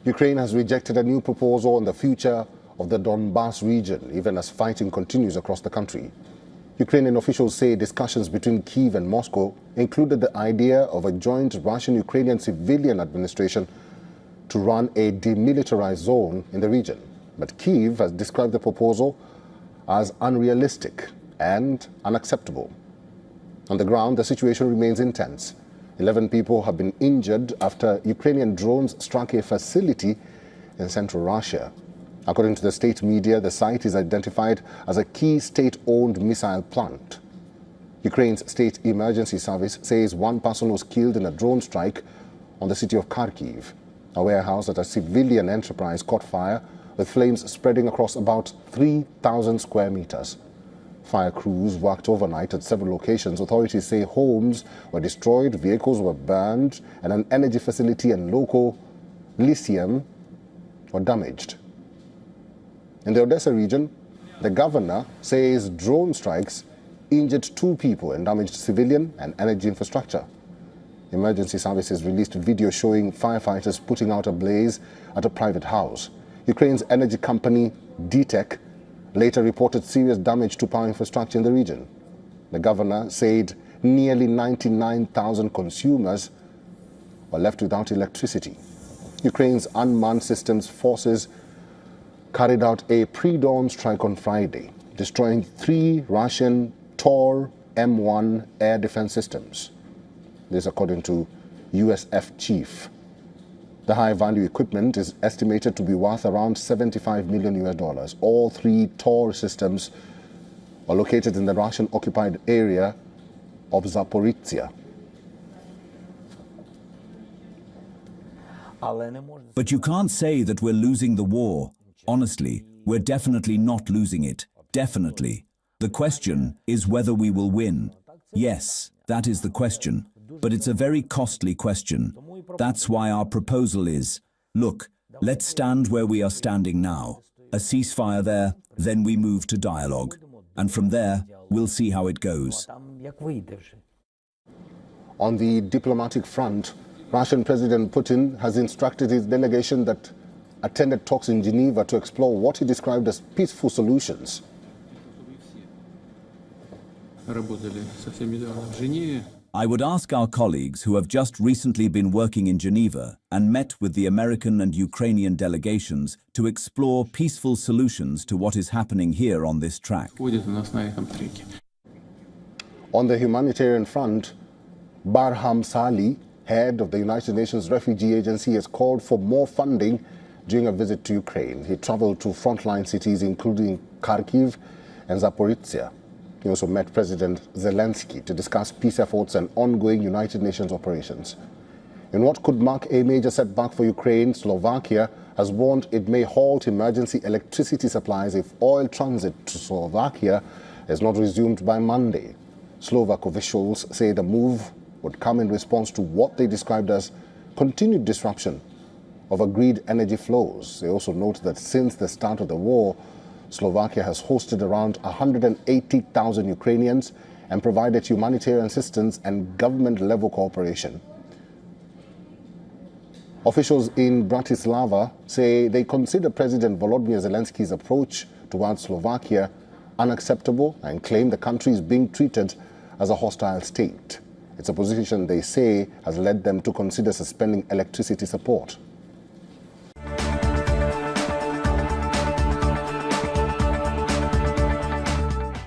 Ukraine has rejected a new proposal on the future of the Donbas region, even as fighting continues across the country. Ukrainian officials say discussions between Kyiv and Moscow included the idea of a joint Russian-Ukrainian civilian administration to run a demilitarized zone in the region. But Kyiv has described the proposal as unrealistic and unacceptable. On the ground, the situation remains intense. 11 people have been injured after Ukrainian drones struck a facility in central Russia. According to the state media, the site is identified as a key state-owned missile plant. Ukraine's state emergency service says one person was killed in a drone strike on the city of Kyiv. A warehouse at a civilian enterprise caught fire, with flames spreading across about 3,000 square meters. Fire crews worked overnight at several locations. Authorities say homes were destroyed, vehicles were burned, and an energy facility and local lithium were damaged. In the Odessa region, the governor says drone strikes injured 2 people and damaged civilian and energy infrastructure. Emergency services released video showing firefighters putting out a blaze at a private house. Ukraine's energy company, DTEK, later reported serious damage to power infrastructure in the region. The governor said nearly 99,000 consumers were left without electricity. Ukraine's unmanned systems forces carried out a pre-dawn strike on Friday, destroying 3 Russian Tor M1 air defense systems. This according to USF chief. The high-value equipment is estimated to be worth around $75 million. All 3 Tor systems are located in the Russian-occupied area of Zaporizhzhia. But you can't say that we're losing the war. Honestly, we're definitely not losing it. Definitely. The question is whether we will win. Yes, that is the question. But it's a very costly question. That's why our proposal is, look, let's stand where we are standing now. A ceasefire there, then we move to dialogue. And from there, we'll see how it goes. On the diplomatic front, Russian President Putin has instructed his delegation that attended talks in Geneva to explore what he described as peaceful solutions. I would ask our colleagues who have just recently been working in Geneva and met with the American and Ukrainian delegations to explore peaceful solutions to what is happening here on this track. On the humanitarian front, Barham Salih, head of the United Nations Refugee Agency, has called for more funding during a visit to Ukraine. He traveled to frontline cities including Kyiv and Zaporizhzhia. He also met President Zelensky to discuss peace efforts and ongoing United Nations operations. In what could mark a major setback for Ukraine, Slovakia has warned it may halt emergency electricity supplies if oil transit to Slovakia is not resumed by Monday. Slovak officials say the move would come in response to what they described as continued disruption of agreed energy flows. They also note that since the start of the war, Slovakia has hosted around 180,000 Ukrainians and provided humanitarian assistance and government-level cooperation. Officials in Bratislava say they consider President Volodymyr Zelensky's approach towards Slovakia unacceptable and claim the country is being treated as a hostile state. It's a position they say has led them to consider suspending electricity support.